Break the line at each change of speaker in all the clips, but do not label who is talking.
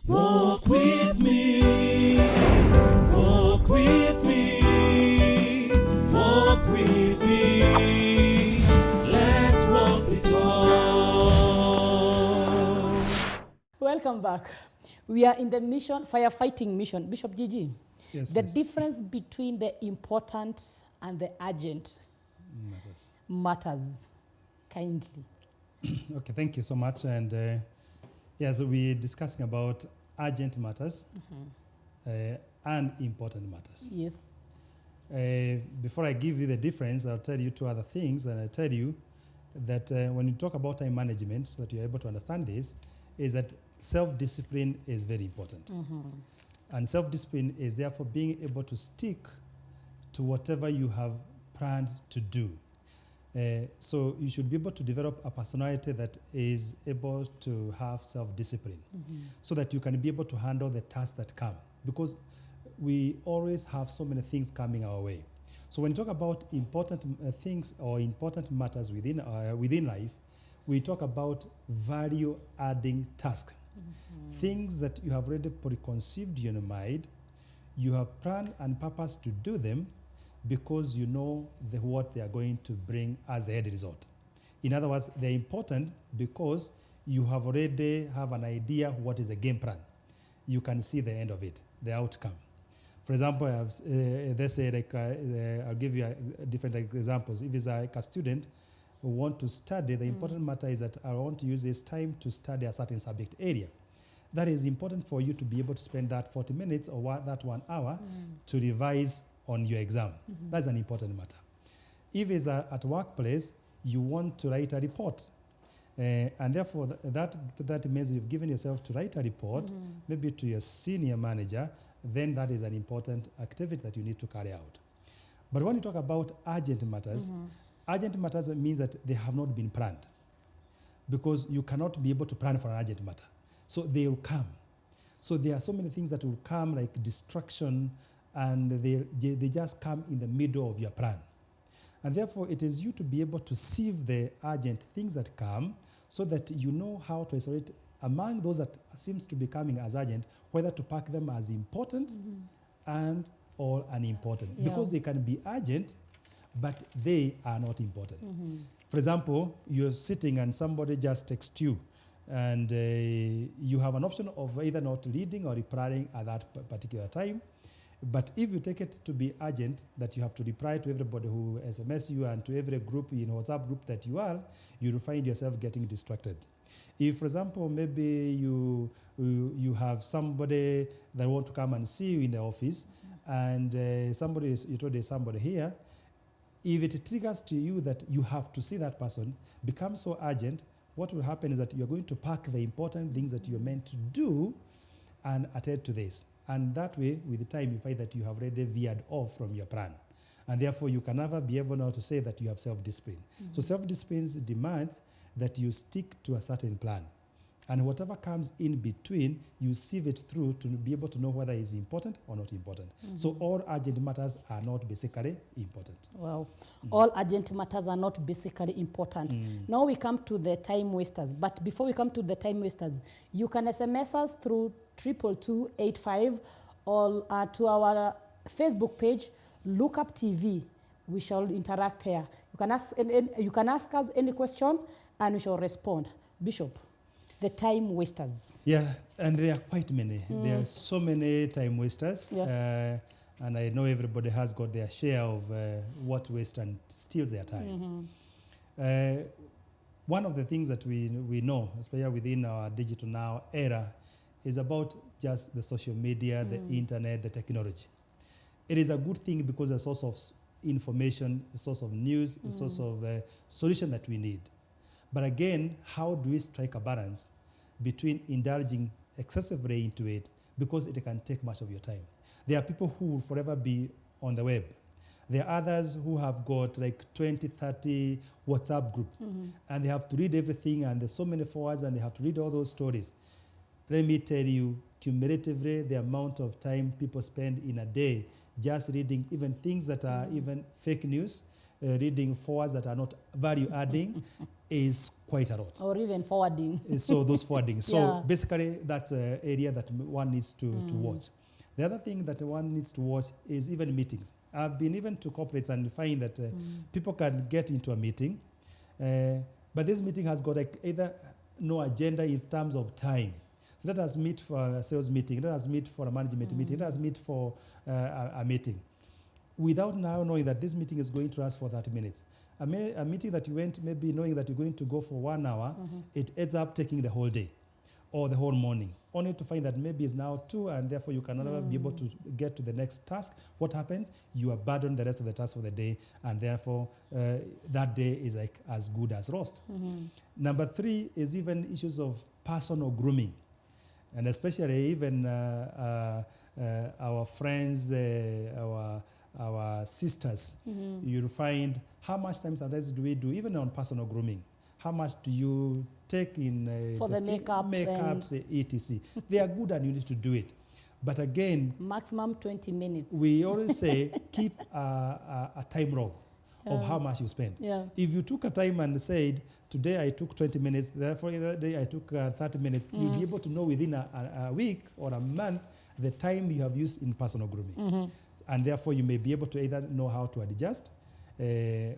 Walk with me, walk with me, walk with me. Let's walk the talk.
Welcome back. We are in the mission, firefighting mission. Bishop Gigi,
Yes,
the
please.
difference between the important and the urgent matters. Kindly.
Okay, thank you so much. And so we're discussing about urgent matters and important matters.
Yes.
Before I give you the difference, I'll tell you two other things. And I tell you that when you talk about time management, so that you're able to understand this, is that self-discipline is very important. And self-discipline is therefore being able to stick to whatever you have planned to do. So you should be able to develop a personality that is able to have self-discipline so that you can be able to handle the tasks that come, because we always have so many things coming our way. So when you talk about important things or important matters within life, we talk about value-adding tasks, things that you have already preconceived in your mind, you have planned and purpose to do them, because you know what they are going to bring as the end result. In other words, they're important because you have already have an idea what is the game plan. You can see the end of it, the outcome. For example, let's say I'll give you different examples. If it's like a student who want to study, the important matter is that I want to use this time to study a certain subject area. That is important for you to be able to spend that 40 minutes or that 1 hour to revise on your exam. That's an important matter. If it's at workplace, you want to write a report. And therefore, that means you've given yourself to write a report, maybe to your senior manager, then that is an important activity that you need to carry out. But when you talk about urgent matters means that they have not been planned, because you cannot be able to plan for an urgent matter. So they will come. So there are so many things that will come, like distraction, and they just come in the middle of your plan. And therefore, it is you to be able to sieve the urgent things that come, so that you know how to isolate among those that seems to be coming as urgent, whether to pack them as important and or unimportant.
Yeah.
Because they can be urgent, but they are not important. For example, you're sitting and somebody just texts you, and you have an option of either not reading or replying at that particular time. But if you take it to be urgent, that you have to reply to everybody who SMS you and to every group in WhatsApp group that you are, you will find yourself getting distracted. If, for example, maybe you have somebody that want to come and see you in the office, and you told there's somebody here, if it triggers to you that you have to see that person, becomes so urgent, what will happen is that you're going to pack the important things that you're meant to do and attend to this. And that way, with the time, you find that you have already veered off from your plan. And therefore, you can never be able now to say that you have self-discipline. So self-discipline demands that you stick to a certain plan. And whatever comes in between, you sieve it through to be able to know whether it's important or not important. So all urgent matters are not basically important.
Wow. All urgent matters are not basically important. Now we come to the time wasters. But before we come to the time wasters, you can SMS us through 22285 or to our Facebook page, Look Up TV. We shall interact here. You can ask us any question and we shall respond. Bishop, the time wasters.
Yeah, and there are quite many. There are so many time wasters.
Yeah.
And I know everybody has got their share of what wastes and steals their time. One of the things that we know, especially within our digital now era, is about just the social media, the internet, the technology. It is a good thing because it's a source of information, a source of news, a source of solution that we need. But again, how do we strike a balance between indulging excessively into it, because it can take much of your time? There are people who will forever be on the web. There are others who have got like 20, 30 WhatsApp group, and they have to read everything, and there's so many forwards, and they have to read all those stories. Let me tell you, cumulatively, the amount of time people spend in a day just reading even things that are even fake news, reading forwards that are not value-adding, is quite a lot.
Or even forwarding.
So those forwarding. So
Yeah.
basically, that's an area that one needs to watch. The other thing that one needs to watch is even meetings. I've been even to corporates and find that people can get into a meeting, but this meeting has got like either no agenda in terms of time. So let us meet for a sales meeting, let us meet for a management meeting, let us meet for a meeting. Without now knowing that this meeting is going to last for 30 minutes. A meeting that you went, maybe knowing that you're going to go for 1 hour, it ends up taking the whole day or the whole morning, only to find that maybe it's now 2 and therefore you can never be able to get to the next task. What happens? You abandon the rest of the task for the day, and therefore that day is like as good as lost. Number 3 is even issues of personal grooming, and especially even our friends, our sisters. You'll find how much time sometimes do we do even on personal grooming. How much do you take in
For the makeup
makeups, etc. They are good and you need to do it. But again,
Maximum 20 minutes.
we always say keep a time log of how much you spend.
Yeah.
If you took a time and said, today I took 20 minutes, therefore the other day I took 30 minutes, you'll be able to know within a week or a month the time you have used in personal grooming. And therefore you may be able to either know how to adjust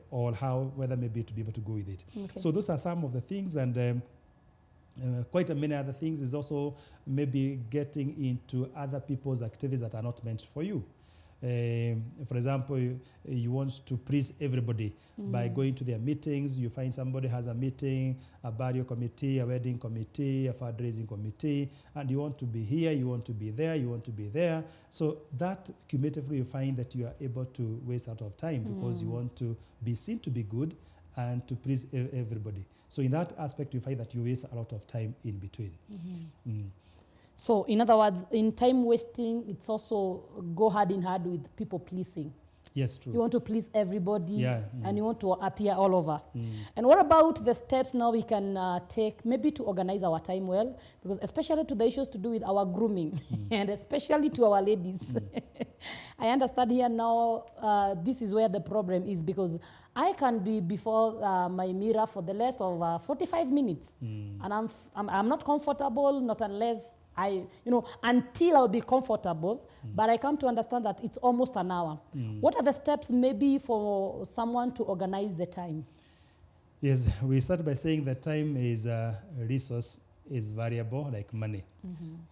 or whether maybe to be able to go with it.
Okay.
So those are some of the things, and quite many other things is also maybe getting into other people's activities that are not meant for you. For example, you want to please everybody by going to their meetings. You find somebody has a meeting, a burial committee, a wedding committee, a fundraising committee, and you want to be here, you want to be there, you want to be there. So that cumulatively you find that you are able to waste out of time because you want to be seen to be good and to please everybody. So in that aspect, you find that you waste a lot of time in between.
So in other words, in time wasting, it's also go hand in hand with people pleasing.
Yes, true.
You want to please everybody,
Yeah.
and you want to appear all over. And what about the steps now we can take maybe to organize our time well? Because especially to the issues to do with our grooming, and especially to our ladies. I understand here now this is where the problem is, because I can be before my mirror for the less of 45 minutes. And I'm not comfortable, not unless until I'll be comfortable, but I come to understand that it's almost an hour. What are the steps maybe for someone to organize the time?
Yes, we start by saying that time is a resource, is variable like money.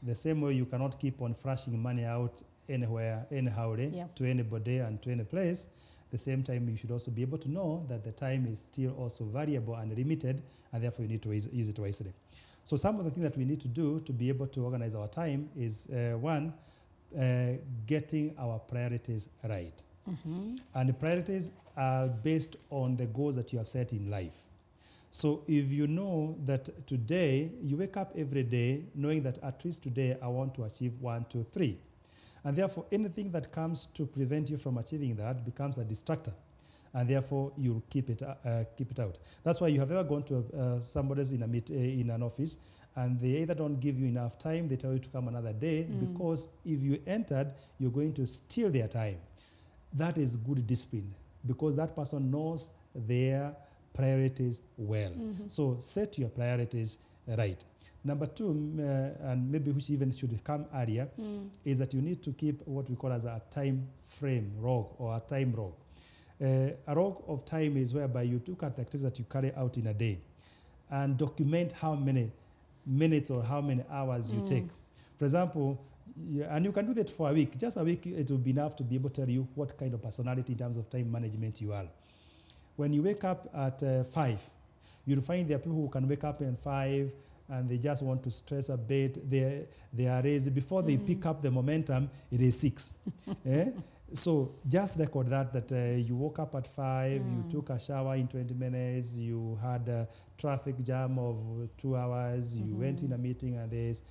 The same way you cannot keep on flashing money out anywhere, anyhow, to anybody and to any place. The same time, you should also be able to know that the time is still also variable and limited, and therefore you need to use it wisely. So some of the things that we need to do to be able to organize our time is, one, getting our priorities right. And the priorities are based on the goals that you have set in life. So if you know that today, you wake up every day knowing that at least today I want to achieve 1, 2, 3. And therefore, anything that comes to prevent you from achieving that becomes a distractor. And therefore, you'll keep it out. That's why you have ever gone to somebody's in an office, and they either don't give you enough time, they tell you to come another day, because if you entered, you're going to steal their time. That is good discipline, because that person knows their priorities well. So set your priorities right. Number 2, and maybe which even should come earlier, is that you need to keep what we call as a time frame log or a time log. A log of time is whereby you look at the activities that you carry out in a day and document how many minutes or how many hours you take. For example, and you can do that for a week. Just a week, it will be enough to be able to tell you what kind of personality in terms of time management you are. When you wake up at 5, you'll find there are people who can wake up at 5 and they just want to stress a bit. They are raised. Before they pick up the momentum, it is 6. So just record that you woke up at 5, you took a shower in 20 minutes, you had a traffic jam of 2 hours, you went in a meeting and this.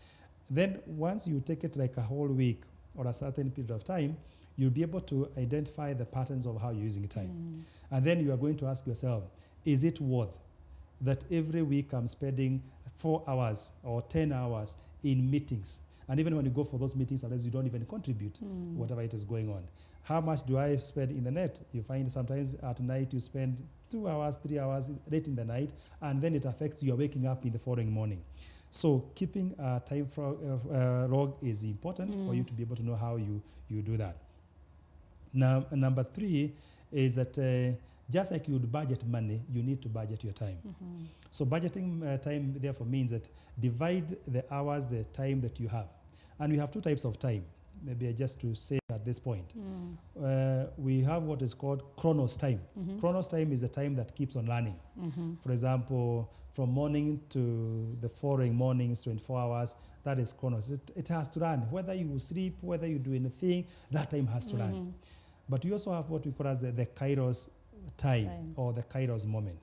Then once you take it like a whole week or a certain period of time, you'll be able to identify the patterns of how you're using time. And then you are going to ask yourself, is it worth that every week I'm spending 4 hours or 10 hours in meetings? And even when you go for those meetings, unless you don't even contribute whatever it is going on. How much do I spend in the net? You find sometimes at night you spend 2 hours, 3 hours late in the night, and then it affects your waking up in the following morning. So keeping a time log is important for you to be able to know how you do that. Now, number 3 is that just like you would budget money, you need to budget your time. So budgeting time therefore means that divide the hours, the time that you have. And we have 2 types of time. Maybe just to say at this point. We have what is called chronos time. Chronos time is the time that keeps on running. For example, from morning to the following mornings, 24 hours, that is chronos. It has to run. Whether you sleep, whether you do anything, that time has to run. But we also have what we call as the kairos time or the kairos moment.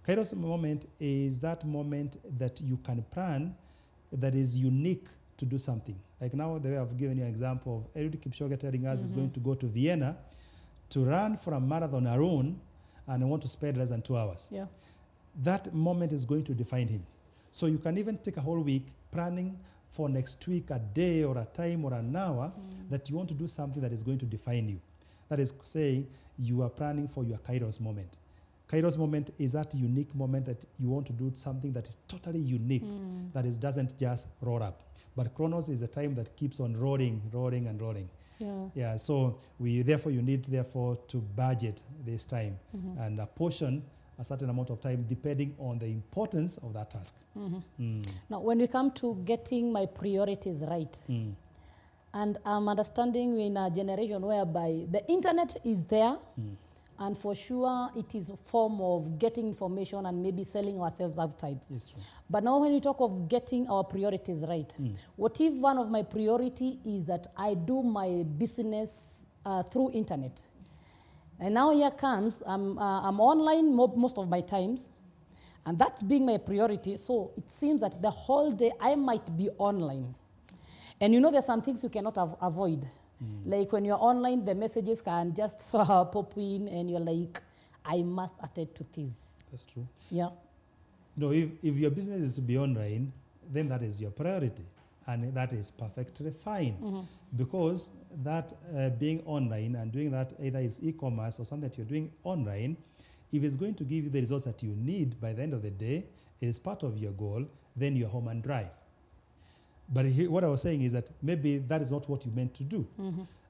Kairos moment is that moment that you can plan that is unique to do something. Like now, the way I've given you an example of Eliud Kipchoge telling us he's going to go to Vienna to run for a marathon alone and want to spend less than 2 hours.
Yeah.
That moment is going to define him. So you can even take a whole week planning for next week, a day or a time or an hour that you want to do something that is going to define you. That is saying you are planning for your kairos moment. Kairos moment is that unique moment that you want to do something that is totally unique, that is doesn't just roll up. But chronos is the time that keeps on rolling. Yeah. So you need to budget this time and apportion a certain amount of time depending on the importance of that task.
Now, when we come to getting my priorities right, and I'm understanding we're in a generation whereby the internet is there, and for sure it is a form of getting information and maybe selling ourselves outside.
Yes, true.
But now when you talk of getting our priorities right, what if one of my priority is that I do my business through internet? And now here comes, I'm online most of my times, and that's being my priority. So it seems that the whole day I might be online. And you know there's some things you cannot avoid. Like when you're online, the messages can just pop in and you're like, I must attend to this.
That's true.
Yeah.
No, if your business is to be online, then that is your priority. And that is perfectly fine. Because that being online and doing that either is e-commerce or something that you're doing online, if it's going to give you the results that you need by the end of the day, it is part of your goal, then you're home and dry. But what I was saying is that maybe that is not what you meant to do.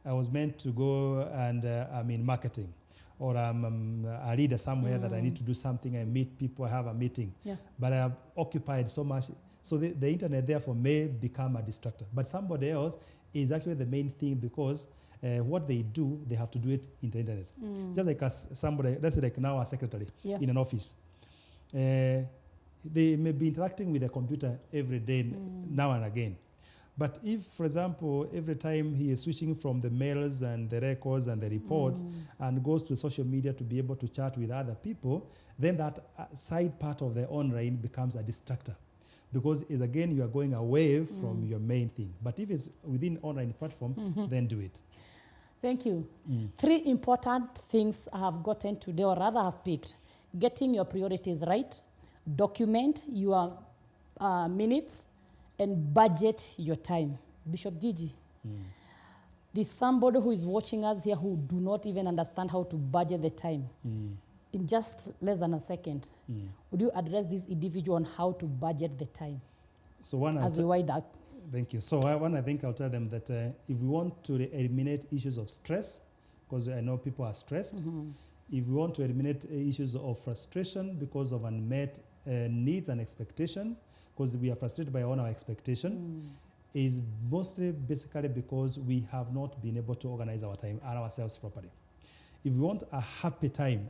I was meant to go and I'm in marketing, or I'm a leader somewhere that I need to do something. I meet people, I have a meeting. Yeah. But I have occupied so much. So the internet therefore may become a distractor. But somebody else is actually the main thing because what they do, they have to do it in the internet. Just like somebody, let's say like now a secretary in an office. They may be interacting with a computer every day, now and again. But if, for example, every time he is switching from the mails and the records and the reports and goes to social media to be able to chat with other people, then that side part of the online becomes a distractor. Because is again, you are going away from your main thing. But if it's within online platform, then do it.
Thank you. 3 important things I have gotten today, or rather have picked. Getting your priorities right, document your minutes, and budget your time. Bishop Gigi, there's somebody who is watching us here who do not even understand how to budget the time. In just less than a second, would you address this individual on how to budget the time?
So one
as we wind up.
Thank you. So I think I'll tell them that if we want to eliminate issues of stress, because I know people are stressed, if we want to eliminate issues of frustration because of unmet needs and expectation, because we are frustrated by our expectation, is mostly basically because we have not been able to organize our time and ourselves properly. If we want a happy time,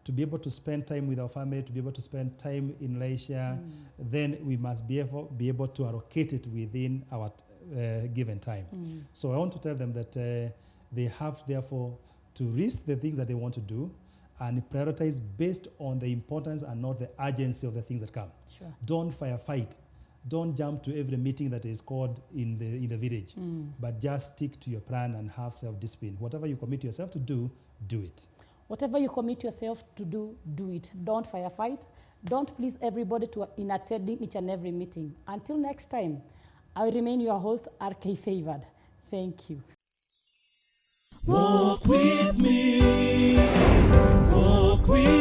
to be able to spend time with our family, to be able to spend time in leisure, then we must be able to allocate it within our given time. So I want to tell them that they have, therefore, to risk the things that they want to do and prioritize based on the importance and not the urgency of the things that come. Sure. Don't firefight. Don't jump to every meeting that is called in the village, but just stick to your plan and have self-discipline. Whatever you commit yourself to do, do it.
Whatever you commit yourself to do, do it. Don't firefight. Don't please everybody in attending each and every meeting. Until next time, I remain your host, R'kei Favoured. Thank you.
Walk with me. Walk with